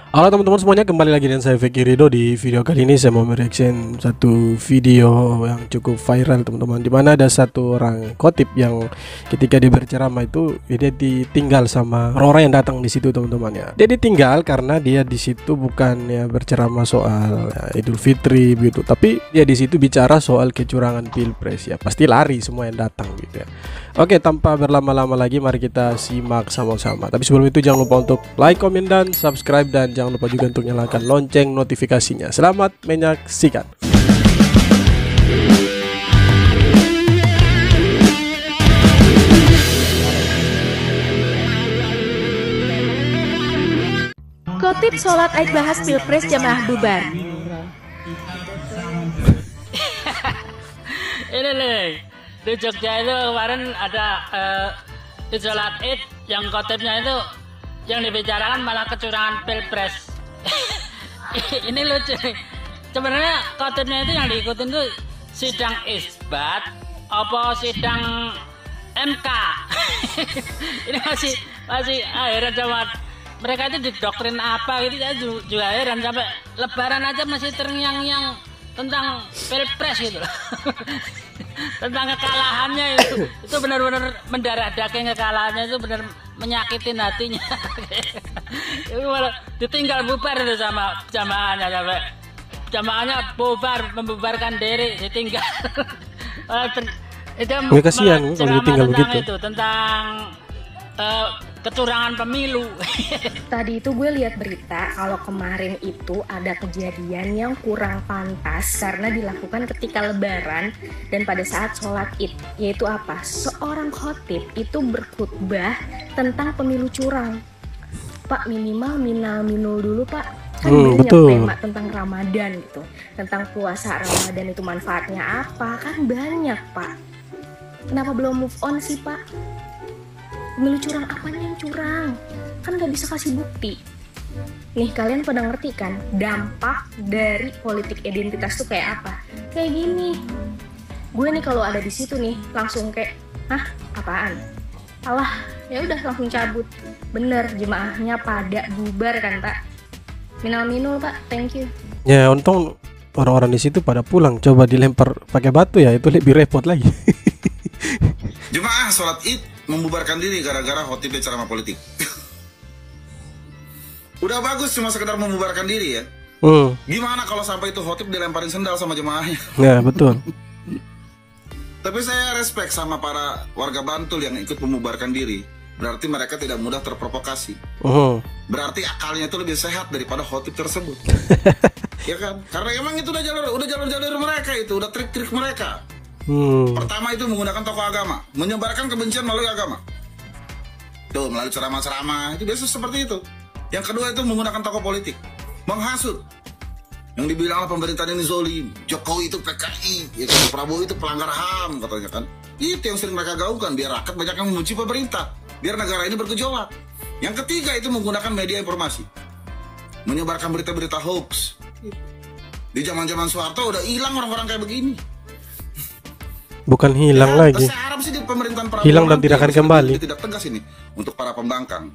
Halo teman-teman semuanya, kembali lagi dengan saya Vicky Rido. Di video kali ini saya mau mereaction satu video yang cukup viral teman-teman, dimana ada satu orang khotib yang ketika dia berceramah itu dia ditinggal sama orang-orang yang datang di situ teman-teman ya. Dia ditinggal karena dia di situ bukan ya berceramah soal ya, Idul Fitri begitu, tapi dia di situ bicara soal kecurangan pilpres ya. Pasti lari semua yang datang gitu ya. Oke, tanpa berlama-lama lagi mari kita simak sama-sama. Tapi sebelum itu jangan lupa untuk like, komen, dan subscribe, dan jangan lupa juga untuk nyalakan lonceng notifikasinya. Selamat menyaksikan. Khotib sholat Aid bahas pilpres jamaah bubar. Ini nih, di Jogja itu kemarin ada di sholat Id yang khotibnya itu yang dibicarakan malah kecurangan pilpres. Ini lucu. Sebenarnya khotibnya itu yang diikutin tuh sidang isbat apa sidang MK. Ini masih heran sama mereka itu didoktrin apa gitu ya, juga heran sampai lebaran aja masih terngiang-ngiang tentang pilpres gitu loh. Tentang kekalahannya itu benar-benar mendarah daging, kekalahannya itu benar menyakitin hatinya. Itu malah ditinggal bubar itu sama jamaahnya, sampai jamaahnya bubar, membubarkan diri, ditinggal. Itu Kasihan kalau ditinggal begitu. itu tentang kecurangan pemilu. Tadi itu gue lihat berita kalau kemarin itu ada kejadian yang kurang pantas karena dilakukan ketika lebaran dan pada saat sholat Id, yaitu apa? Seorang khotib itu berkhutbah tentang pemilu curang. Pak, minimal minal dulu Pak. Kan banyak betul. tema tentang Ramadan gitu, tentang puasa Ramadan itu manfaatnya apa, kan banyak Pak. Kenapa belum move on sih Pak? Pemilu curang, apanya yang curang? Kan gak bisa kasih bukti. Nih kalian pada ngerti kan dampak dari politik identitas tuh kayak apa? Kayak gini. Gue nih kalau ada di situ nih langsung kayak, hah, apaan? Alah, ya udah langsung cabut. Bener, jemaahnya pada bubar kan Pak. Minul Pak, thank you. Ya untung orang-orang di situ pada pulang. Coba dilempar pakai batu ya, itu lebih repot lagi. Jemaah sholat Id membubarkan diri gara-gara khotibnya ceramah politik. Udah bagus cuma sekedar membubarkan diri ya. Gimana kalau sampai itu khotib dilemparin sendal sama jemaahnya? Ya betul. Tapi saya respect sama para warga Bantul yang ikut membubarkan diri. Berarti mereka tidak mudah terprovokasi. Berarti akalnya itu lebih sehat daripada khotib tersebut. Ya kan? Karena emang itu udah jalur mereka, itu udah trik-trik mereka. Pertama itu menggunakan tokoh agama, menyebarkan kebencian melalui agama. Tuh, melalui ceramah-ceramah, itu biasa seperti itu. Yang kedua itu menggunakan tokoh politik, menghasut. Yang dibilang pemerintahan ini zolim, Jokowi itu PKI, ya kan? Prabowo itu pelanggar HAM katanya kan. Itu yang sering mereka gaungkan, biar rakyat banyak yang memuji pemerintah, biar negara ini bergejolak. Yang ketiga itu menggunakan media informasi, menyebarkan berita-berita hoax. Di zaman-zaman Soeharto udah hilang orang-orang kayak begini. Bukan hilang ya, lagi. Saya harap sih di pemerintahan Prabowo Hilang dan tidak akan kembali. Tidak tegas ini untuk para pembangkang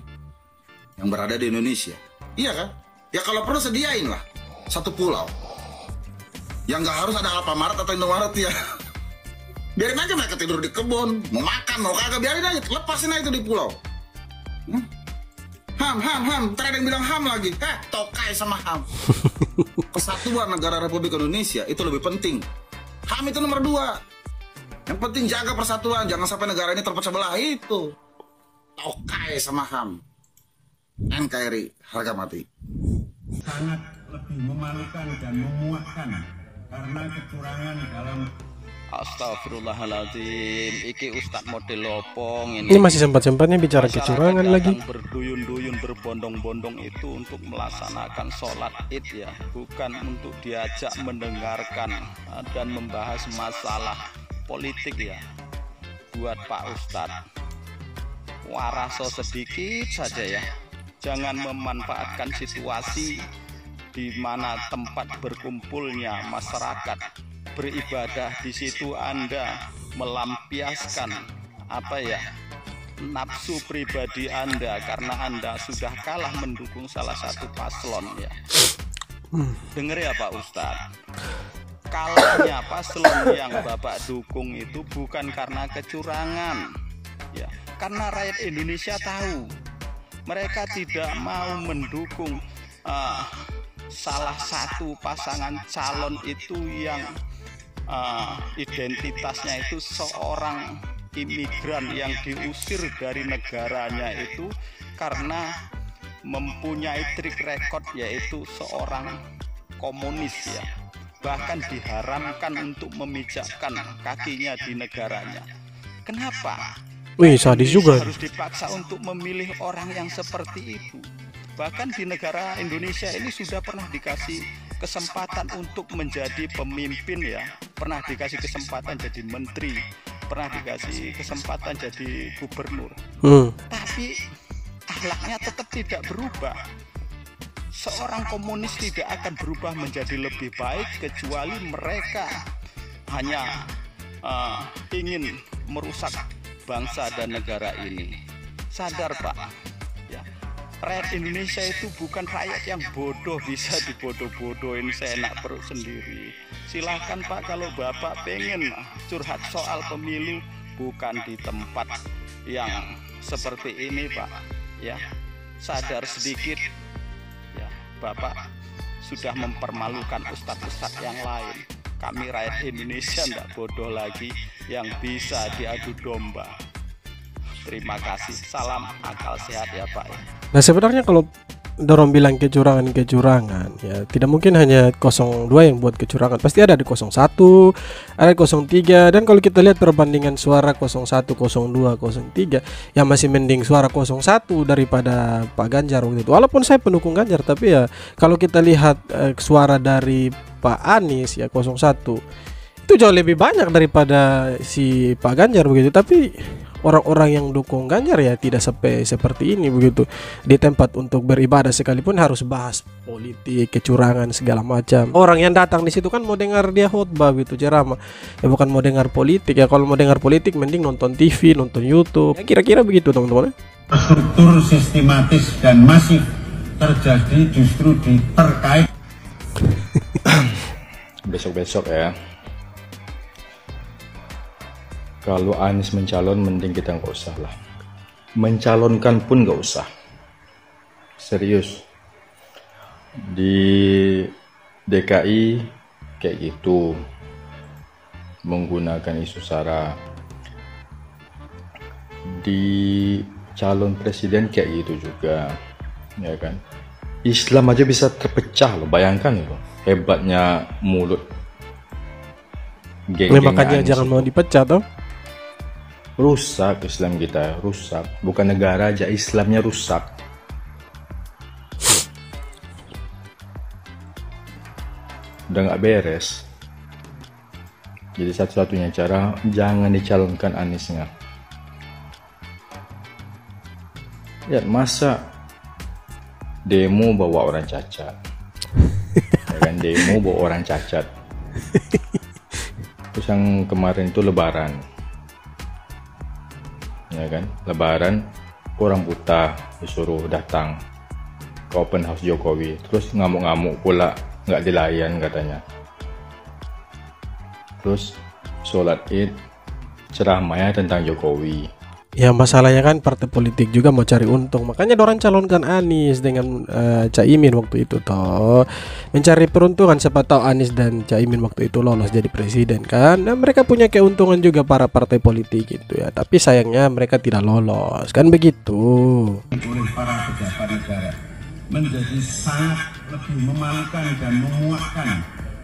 yang berada di Indonesia. Iya kan? Ya kalau perlu sediain lah satu pulau yang nggak harus ada Alfamart atau Indomaret ya. Biarin aja mereka tidur di kebun, mau makan mau kagak, biarin aja, lepasin aja itu di pulau. Ham, ntar ada yang bilang ham lagi. Tokai sama ham. Kesatuan negara Republik Indonesia itu lebih penting. Ham itu nomor 2. Yang penting jaga persatuan, jangan sampai negara ini terpecah belah, itu. Tokai sama ham. NKRI, harga mati. Sangat lebih memalukan dan memuakkan karena kecurangan dalam. Astagfirullahaladzim, iki Ustadz model lopong Ini masih sempat-sempatnya bicara Masyarakat kecurangan datang lagi. berduyun-duyun berbondong-bondong itu untuk melaksanakan sholat Id ya, bukan untuk diajak mendengarkan dan membahas masalah politik ya. Buat Pak Ustadz, waraso sedikit saja ya, jangan memanfaatkan situasi di mana tempat berkumpulnya masyarakat beribadah. Di situ Anda melampiaskan apa ya, nafsu pribadi Anda karena Anda sudah kalah mendukung salah satu paslon ya. Dengar ya Pak Ustadz, kalahnya paslon yang Bapak dukung itu bukan karena kecurangan ya, karena rakyat Indonesia tahu mereka tidak mau mendukung salah satu pasangan calon itu yang identitasnya itu seorang imigran yang diusir dari negaranya itu karena mempunyai track record yaitu seorang komunis ya, bahkan diharamkan untuk memijakkan kakinya di negaranya. Kenapa? Wih, sadis juga. Harus dipaksa untuk memilih orang yang seperti itu. Bahkan di negara Indonesia ini sudah pernah dikasih kesempatan untuk menjadi pemimpin ya, pernah dikasih kesempatan jadi menteri, pernah dikasih kesempatan jadi gubernur. Tapi akhlaknya tetap tidak berubah. Seorang komunis tidak akan berubah menjadi lebih baik kecuali mereka hanya ingin merusak bangsa dan negara ini. Sadar Pak ya, rakyat Indonesia itu bukan rakyat yang bodoh bisa dibodoh-bodohin seenak perut sendiri. Silahkan Pak, kalau Bapak pengen curhat soal pemilu bukan di tempat yang seperti ini Pak ya. Sadar sedikit ya, Bapak sudah mempermalukan ustadz-ustadz yang lain. Kami rakyat Indonesia tidak bodoh lagi yang bisa diadu domba. Terima kasih, salam akal sehat ya Pak. Nah sebenarnya kalau dorong bilang kecurangan ya, tidak mungkin hanya 02 yang buat kecurangan, pasti ada di 01, ada di 03, dan kalau kita lihat perbandingan suara 01, 02, 03 yang masih mending suara 01 daripada Pak Ganjar waktu itu. Walaupun saya pendukung Ganjar, tapi ya kalau kita lihat suara dari Pak Anies ya 01 itu jauh lebih banyak daripada si Pak Ganjar begitu. Tapi orang-orang yang dukung Ganjar ya tidak sampai seperti ini begitu. Di tempat untuk beribadah sekalipun harus bahas politik, kecurangan segala macam. Orang yang datang di situ kan mau dengar dia khotbah gitu, ceramah. Ya bukan mau dengar politik ya. Kalau mau dengar politik mending nonton TV, nonton YouTube. Ya kira-kira begitu teman-teman. Struktur sistematis dan masif terjadi justru terkait. Besok-besok ya, kalau Anies mencalon mending kita nggak usah lah, mencalonkan pun nggak usah. Serius, di DKI kayak gitu menggunakan isu SARA, di calon presiden kayak gitu juga ya kan. Islam aja bisa terpecah loh, bayangkan loh hebatnya mulut geng-geng makanya Anies jangan mau dipecat toh. Rusak Islam kita, rusak. Bukan negara aja, Islamnya rusak. Udah nggak beres. Jadi satu-satunya cara jangan dicalonkan Aniesnya. Ya masa demo bawa orang cacat, ya kan, demo bawa orang cacat. Terus yang kemarin itu Lebaran, ya kan, Lebaran orang buta disuruh datang ke open house Jokowi, terus ngamuk-ngamuk pula nggak dilayan katanya. Terus sholat Id ceramahnya tentang Jokowi. Ya masalahnya kan partai politik juga mau cari untung, makanya orang calonkan Anies dengan Caimin waktu itu toh, mencari peruntungan. Siapa tahu Anies dan Caimin waktu itu lolos jadi presiden kan, dan mereka punya keuntungan juga para partai politik gitu ya. Tapi sayangnya mereka tidak lolos kan begitu. Oleh para pejabat negara menjadi sangat lebih memalukan dan memuakkan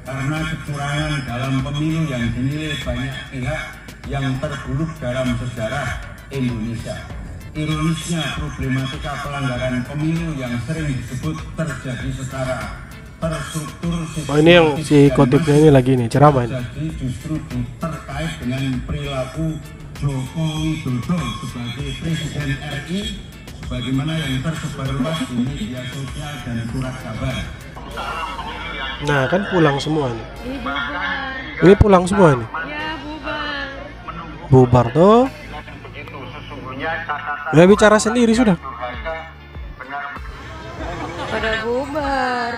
karena kecurangan dalam pemilu yang dinilai banyak pihak yang terburuk dalam sejarah Indonesia. Ironisnya, problematika pelanggaran pemilu yang sering disebut terjadi secara terstruktur ini yang si khotibnya ini lagi nih ceramah ini. Jadi justru terkait dengan perilaku Joko Widodo sebagai Presiden RI sebagaimana yang tersebar luas di media sosial dan surat kabar. Nah kan pulang semua nih. Ini pulang semua nih. Ya bubar. Bubar tuh. Itu sesungguhnya Udah bicara sendiri sudah. Pada bubar.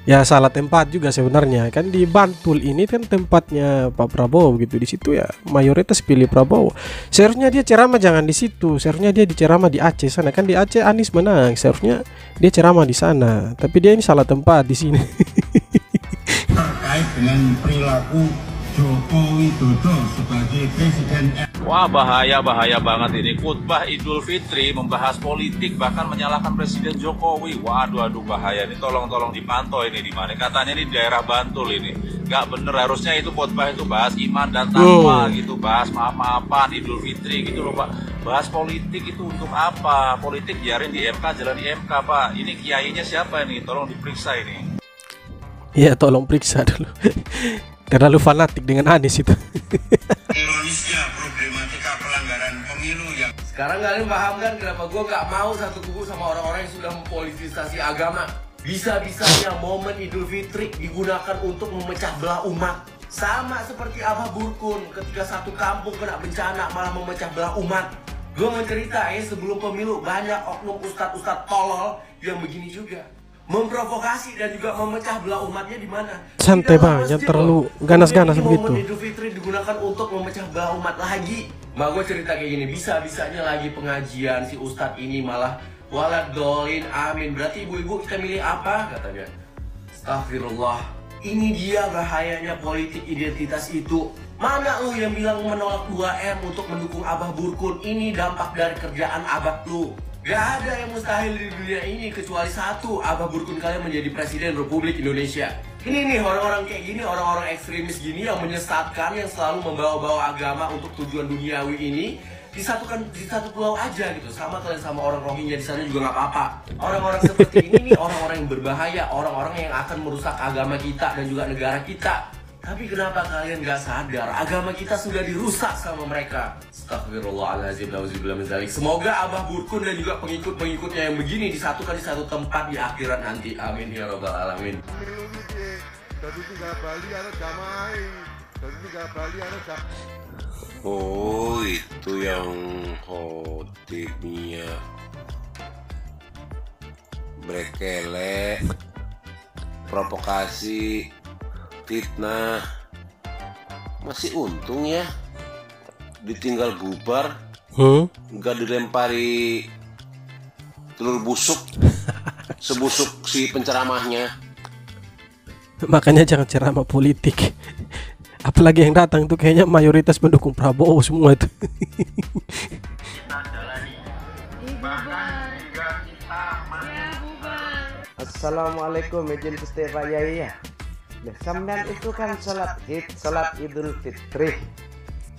Ya salah tempat juga sebenarnya, kan di Bantul ini kan tempatnya Pak Prabowo gitu, di situ ya mayoritas pilih Prabowo. Seharusnya dia ceramah jangan di situ, seharusnya dia diceramah di Aceh sana, kan di Aceh Anies menang, seharusnya dia ceramah di sana, tapi dia ini salah tempat di sini. Terkait dengan perilaku Joko Widodo sebagai presiden. Wah, bahaya banget ini. Khutbah Idul Fitri membahas politik, bahkan menyalahkan Presiden Jokowi. Waduh, bahaya ini. Tolong dipantau ini di mana. Katanya ini di daerah Bantul ini. Nggak bener, harusnya itu khutbah itu bahas iman dan takwa gitu, bahas maaf-maafan Idul Fitri gitu loh Pak. Bahas politik itu untuk apa? Politik biarin di MK, jalan di MK Pak. Ini kiainya siapa ini? Tolong diperiksa ini. Iya, tolong periksa dulu. Terlalu fanatik dengan Anies itu. Ironisnya problematika pelanggaran pemilu yang sekarang kalian paham kan kenapa gue gak mau satu kubu sama orang-orang yang sudah mempolitisasi agama. Bisa-bisanya momen Idul Fitri digunakan untuk memecah belah umat. Sama seperti Abah Burkun ketika satu kampung kena bencana malah memecah belah umat. Gue mau cerita sebelum pemilu banyak oknum ustadz-ustadz tolol yang begini juga. Memprovokasi dan juga memecah belah umatnya di mana? Santai Bang, jangan terlalu ganas-ganas begitu. Momen Idul Fitri digunakan untuk memecah belah umat lagi. Mbak gue cerita kayak gini, bisa-bisanya lagi pengajian si ustadz ini malah waladolin amin. Berarti ibu-ibu kita milih apa? Katanya. Astagfirullah. Ini dia bahayanya politik identitas itu. Mana lu yang bilang menolak 2M untuk mendukung Abah Burkun? Ini dampak dari kerjaan Abah lu. Gak ada yang mustahil di dunia ini kecuali satu, Abah Burkun kalian menjadi Presiden Republik Indonesia. Ini nih orang-orang kayak gini, orang-orang ekstremis gini yang menyesatkan, yang selalu membawa-bawa agama untuk tujuan duniawi ini disatukan di satu pulau aja gitu. Sama kalian sama orang Rohingya di sana juga nggak apa-apa. Orang-orang seperti ini nih orang-orang yang berbahaya, orang-orang yang akan merusak agama kita dan juga negara kita. Tapi kenapa kalian gak sadar? Agama kita sudah dirusak sama mereka. Astagfirullahaladzim. Semoga Abah Burkun dan juga pengikut-pengikutnya yang begini disatukan di satu tempat di akhirat nanti. Amin ya robbal alamin. Oh, itu yang khotibnya brekele, provokasi, fitnah. Masih untung ya ditinggal bubar, nggak dilempari telur busuk sebusuk si penceramahnya. Makanya jangan ceramah politik. Apalagi yang datang tuh kayaknya mayoritas pendukung Prabowo semua itu. Assalamualaikum, izin Mustafa Yai ya. Sampean itu kan sholat Idul Fitri.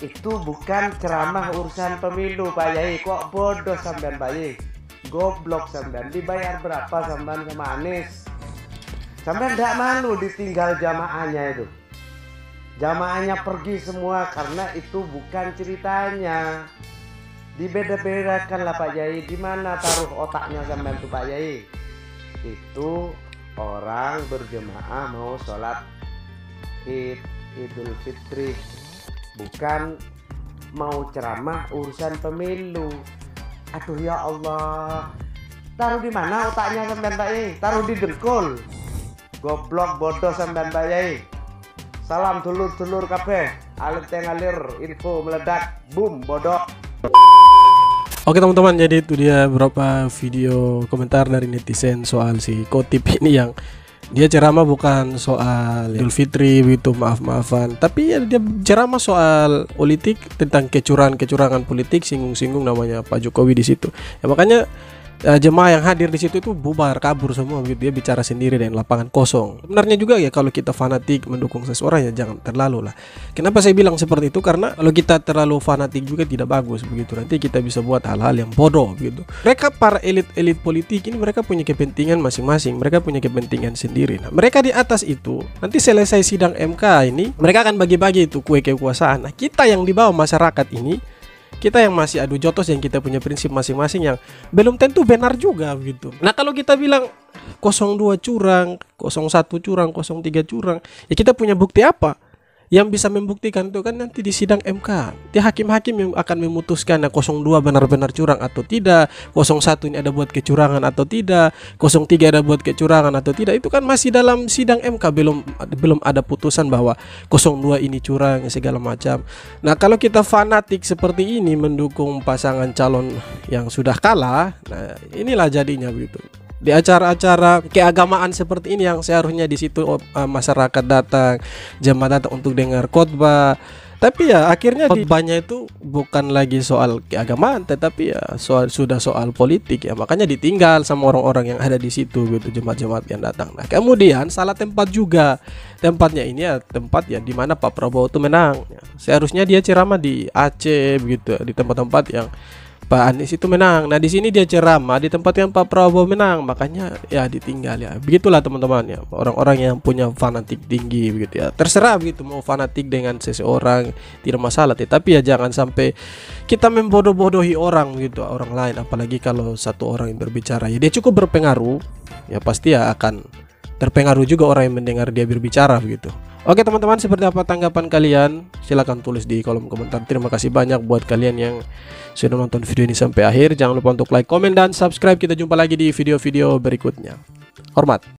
Itu bukan ceramah urusan pemilu Pak Yai. Kok bodoh sampean Pak Yai? Goblok sampean. Dibayar berapa sampean sama Anies? Sampean tidak malu ditinggal jamaahnya itu. Jamaahnya pergi semua karena itu bukan ceritanya. Dibeda-bedakan lah Pak Yai. Di mana taruh otaknya sampean tuh Pak Yai? Itu orang berjemaah mau sholat Idul Fitri, bukan mau ceramah urusan pemilu. Aduh ya Allah, taruh di mana otaknya sampean Pak Yai? Taruh di dengkul. Goblok bodoh sampean Pak Yai. Salam dulur-dulur kabeh, alit ngalir, info meledak, boom bodoh. Oke teman-teman, jadi itu dia beberapa video komentar dari netizen soal si khotib ini yang dia ceramah bukan soal Idul Fitri itu maaf-maafan, tapi ya dia ceramah soal politik, tentang kecurangan politik, singgung-singgung namanya Pak Jokowi di situ. Ya makanya jemaah yang hadir di situ itu bubar kabur semua begitu, dia bicara sendiri dan lapangan kosong. Sebenarnya juga ya kalau kita fanatik mendukung seseorang ya jangan terlalu lah. Kenapa saya bilang seperti itu? Karena kalau kita terlalu fanatik juga tidak bagus begitu. Nanti kita bisa buat hal-hal yang bodoh begitu. Mereka para elit politik ini mereka punya kepentingan masing-masing, mereka punya kepentingan sendiri. Nah, mereka di atas itu nanti selesai sidang MK ini mereka akan bagi-bagi itu kue kekuasaan. Nah, kita yang di bawah masyarakat ini, kita yang masih adu jotos, yang kita punya prinsip masing-masing yang belum tentu benar juga gitu. Nah kalau kita bilang 02 curang, 01 curang, 03 curang, ya kita punya bukti apa? Yang bisa membuktikan itu kan nanti di sidang MK. Di hakim-hakim yang akan memutuskan 02 benar-benar curang atau tidak, 01 ini ada buat kecurangan atau tidak, 03 ada buat kecurangan atau tidak. Itu kan masih dalam sidang MK, belum ada putusan bahwa 02 ini curang segala macam. Nah, kalau kita fanatik seperti ini mendukung pasangan calon yang sudah kalah, nah inilah jadinya begitu. Di acara-acara keagamaan seperti ini yang seharusnya di situ masyarakat datang, jemaah datang untuk dengar khotbah. Tapi ya akhirnya khotbahnya itu bukan lagi soal keagamaan, tetapi ya sudah soal politik ya. Makanya ditinggal sama orang-orang yang ada di situ gitu, jemaat-jemaat yang datang. Nah, kemudian salah tempat juga. Tempatnya ini ya tempat ya di mana Pak Prabowo itu menang. Seharusnya dia ceramah di Aceh begitu, di tempat-tempat yang Pak Anies itu menang. Nah, di sini dia ceramah di tempat yang Pak Prabowo menang, makanya ya ditinggal ya. Begitulah teman-teman ya, orang-orang yang punya fanatik tinggi begitu ya. Terserah begitu mau fanatik dengan seseorang, tidak masalah, tetapi ya jangan sampai kita membodoh-bodohi orang gitu, orang lain, apalagi kalau satu orang yang berbicara ya dia cukup berpengaruh, ya pasti ya akan terpengaruh juga orang yang mendengar dia berbicara begitu. Oke teman-teman, seperti apa tanggapan kalian? Silahkan tulis di kolom komentar. Terima kasih banyak buat kalian yang sudah nonton video ini sampai akhir. Jangan lupa untuk like, komen, dan subscribe. Kita jumpa lagi di video-video berikutnya. Hormat.